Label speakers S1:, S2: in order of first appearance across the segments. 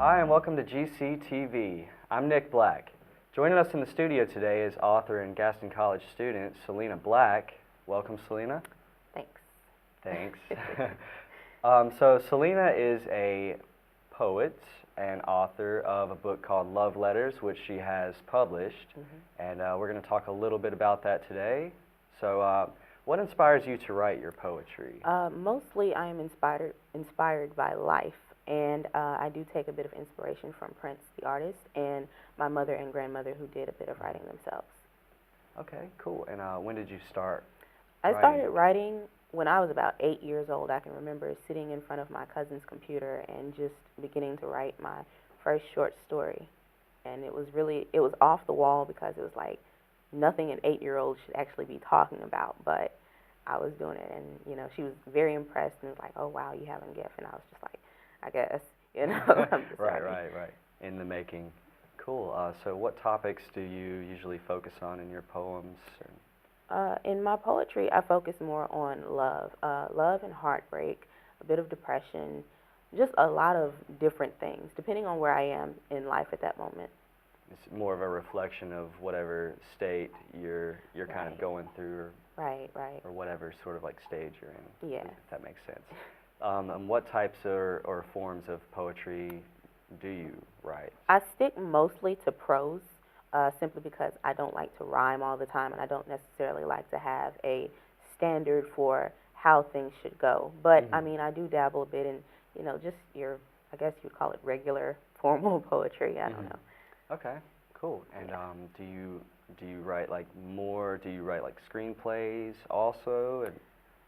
S1: Hi, and welcome to GCTV. I'm Nick Black. Joining us in the studio today is author and Gaston College student Sylina Black. Welcome, Sylina.
S2: Thanks.
S1: Thanks. So Sylina is a poet and author of a book called Love Letters, which she has published, and we're going to talk a little bit about that today. So what inspires you to write your poetry?
S2: Mostly I am inspired by life, and I do take a bit of inspiration from Prince, the artist, and my mother and grandmother who did a bit of writing themselves.
S1: Okay, cool. And when did you start
S2: I started writing when I was about 8 years old. I can remember sitting in front of my cousin's computer and just beginning to write my first short story. And it was off the wall because it was like nothing an 8-year-old should actually be talking about, but I was doing it, and she was very impressed and was like, "Oh wow, you have a gift," and I was just like, "I guess," I'm just
S1: Right. In the making. Cool. So what topics do you usually focus on in your poems?
S2: In my poetry, I focus more on love and heartbreak, a bit of depression, just a lot of different things, depending on where I am in life at that moment.
S1: It's more of a reflection of whatever state you're kind of going through,
S2: or
S1: whatever sort of like stage you're in.
S2: Yeah.
S1: If that makes sense. And what types or forms of poetry do you write?
S2: I stick mostly to prose, simply because I don't like to rhyme all the time, and I don't necessarily like to have a standard for how things should go. But I mean, I do dabble a bit in, just I guess you'd call it regular formal poetry. I don't know.
S1: Okay, cool. And do you write like more? Do you write like screenplays also, or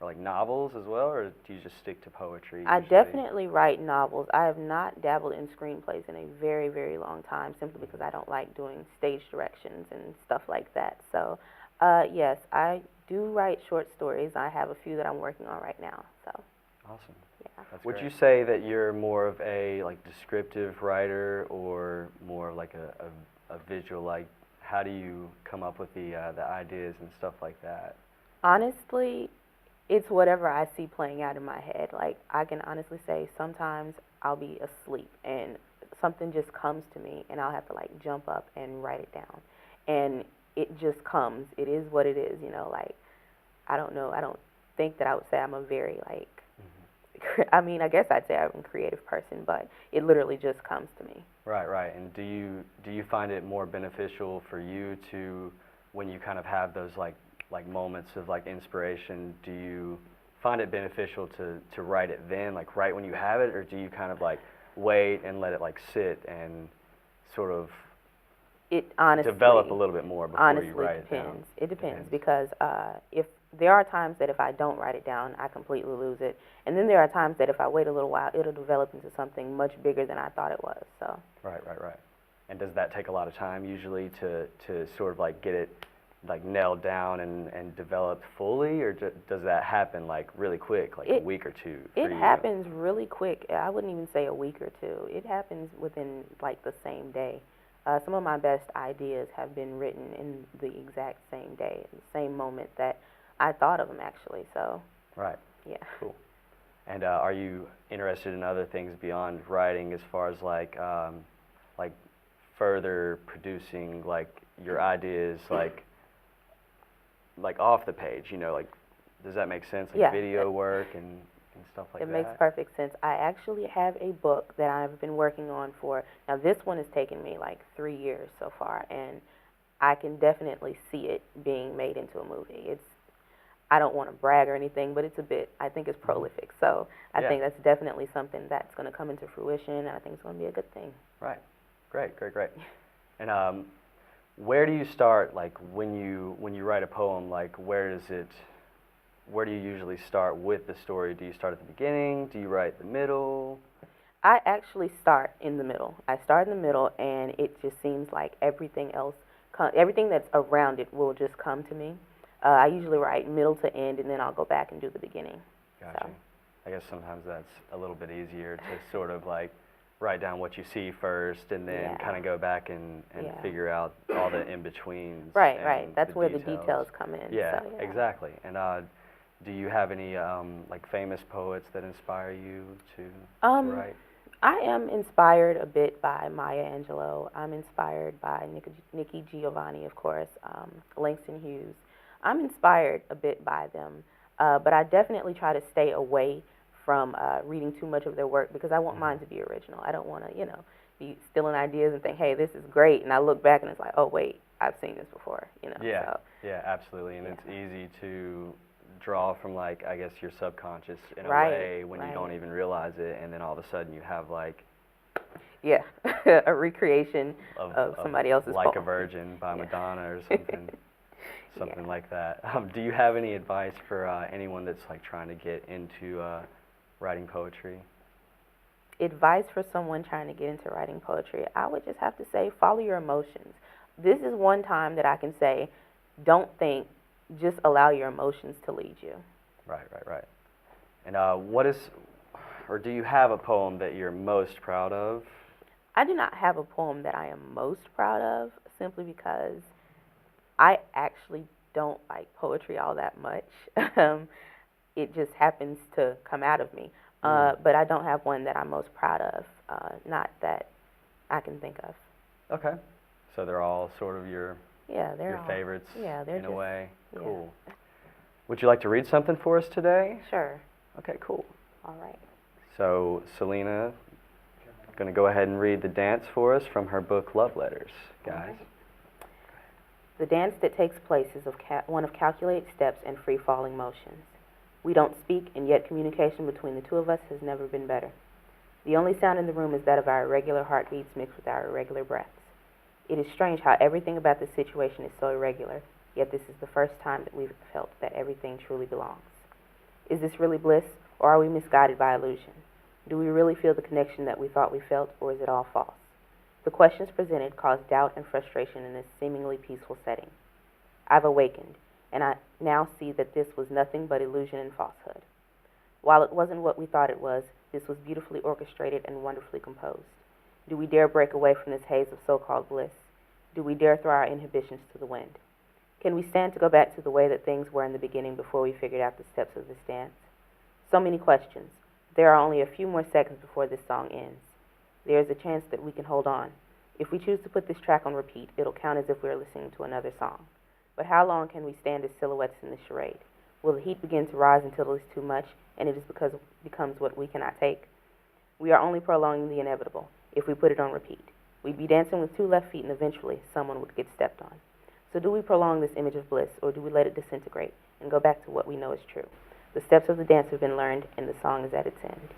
S1: like novels as well, or do you just stick to poetry usually?
S2: I definitely write novels. I have not dabbled in screenplays in a very, very long time, simply because I don't like doing stage directions and stuff like that. So, yes, I do write short stories. I have a few that I'm working on right now. So.
S1: Awesome.
S2: Yeah.
S1: Would you say that you're more of a like descriptive writer, or more like a visual? Like, how do you come up with the ideas and stuff like that?
S2: Honestly, it's whatever I see playing out in my head. Like, I can honestly say sometimes I'll be asleep and something just comes to me, and I'll have to like jump up and write it down, and it just comes. It is what it is. Like, I don't know. I don't think that I would say I'm a very like. I mean, I guess I'd say I'm a creative person, but it literally just comes to me.
S1: Right. And do you find it more beneficial for you to, when you kind of have those like moments of like inspiration, do you find it beneficial to write it then, like right when you have it, or do you kind of like wait and let it like sit and sort of develop a little bit more before you write it down?
S2: It depends because if there are times that if I don't write it down, I completely lose it. And then there are times that if I wait a little while, it'll develop into something much bigger than I thought it was. So. Right.
S1: And does that take a lot of time usually to sort of like get it like nailed down and developed fully, or does that happen like really quick, like a week or two for you?
S2: It happens really quick. I wouldn't even say a week or two. It happens within like the same day. Some of my best ideas have been written in the exact same day, the same moment that I thought of them, actually. So.
S1: Right.
S2: Yeah.
S1: Cool. And are you interested in other things beyond writing, as far as like further producing like your ideas, like off the page? Like, does that make sense? Like
S2: yeah.
S1: Video work and stuff like that?
S2: It makes perfect sense. I actually have a book that I've been working on now this one has taken me like 3 years so far, and I can definitely see it being made into a movie. I don't want to brag or anything, but I think it's prolific. So I think that's definitely something that's going to come into fruition, and I think it's going to be a good thing.
S1: Right. Great. And where do you start, like when you write a poem, like where do you usually start with the story? Do you start at the beginning? Do you write the middle?
S2: I actually start in the middle. I start in the middle, and it just seems like everything that's around it will just come to me. I usually write middle to end, and then I'll go back and do the beginning.
S1: Gotcha.
S2: So.
S1: I guess sometimes that's a little bit easier to sort of like write down what you see first, and then kind of go back and figure out all the in-betweens.
S2: Right. That's where the details come in.
S1: Yeah, exactly. And Do you have any like famous poets that inspire you to write?
S2: I am inspired a bit by Maya Angelou. I'm inspired by Nikki Giovanni, of course, Langston Hughes. I'm inspired a bit by them, but I definitely try to stay away from reading too much of their work because I want mine to be original. I don't want to, be stealing ideas and think, hey, this is great, and I look back and it's like, oh, wait, I've seen this before,
S1: Yeah,
S2: so.
S1: yeah, absolutely, and it's easy to draw from, like, I guess your subconscious in a
S2: Right,
S1: way when you
S2: right.
S1: don't even realize it, and then all of a sudden you have, like,
S2: Yeah, a recreation of somebody else's
S1: Like
S2: poem.
S1: a Virgin by
S2: Yeah.
S1: Madonna or something like that. Do you have any advice for anyone that's, like, trying to get into writing poetry?
S2: Advice for someone trying to get into writing poetry, I would just have to say follow your emotions. This is one time that I can say, don't think, just allow your emotions to lead you.
S1: Right. And do you have a poem that you're most proud of?
S2: I do not have a poem that I am most proud of, simply because I actually don't like poetry all that much. It just happens to come out of me. But I don't have one that I'm most proud of, not that I can think of.
S1: Okay. So they're all sort of your favorites in a way?
S2: Yeah.
S1: Cool. Would you like to read something for us today?
S2: Sure.
S1: Okay, cool.
S2: All right.
S1: So, Sylina, going to go ahead and read the dance for us from her book, Love Letters, guys.
S2: All right. The dance that takes place is one of calculated steps and free-falling motions. We don't speak, and yet communication between the two of us has never been better. The only sound in the room is that of our irregular heartbeats mixed with our irregular breaths. It is strange how everything about this situation is so irregular, yet this is the first time that we've felt that everything truly belongs. Is this really bliss, or are we misguided by illusion? Do we really feel the connection that we thought we felt, or is it all false? The questions presented cause doubt and frustration in this seemingly peaceful setting. I've awakened, and I now see that this was nothing but illusion and falsehood. While it wasn't what we thought it was, this was beautifully orchestrated and wonderfully composed. Do we dare break away from this haze of so-called bliss? Do we dare throw our inhibitions to the wind? Can we stand to go back to the way that things were in the beginning before we figured out the steps of this dance? So many questions. There are only a few more seconds before this song ends. There is a chance that we can hold on. If we choose to put this track on repeat, it'll count as if we are listening to another song. But how long can we stand as silhouettes in this charade? Will the heat begin to rise until it is too much, and it becomes what we cannot take? We are only prolonging the inevitable if we put it on repeat. We'd be dancing with two left feet, and eventually someone would get stepped on. So do we prolong this image of bliss, or do we let it disintegrate and go back to what we know is true? The steps of the dance have been learned, and the song is at its end.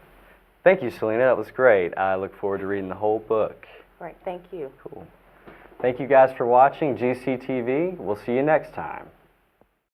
S1: Thank you, Sylina. That was great. I look forward to reading the whole book.
S2: Right, thank you.
S1: Cool. Thank you guys for watching GCTV. We'll see you next time.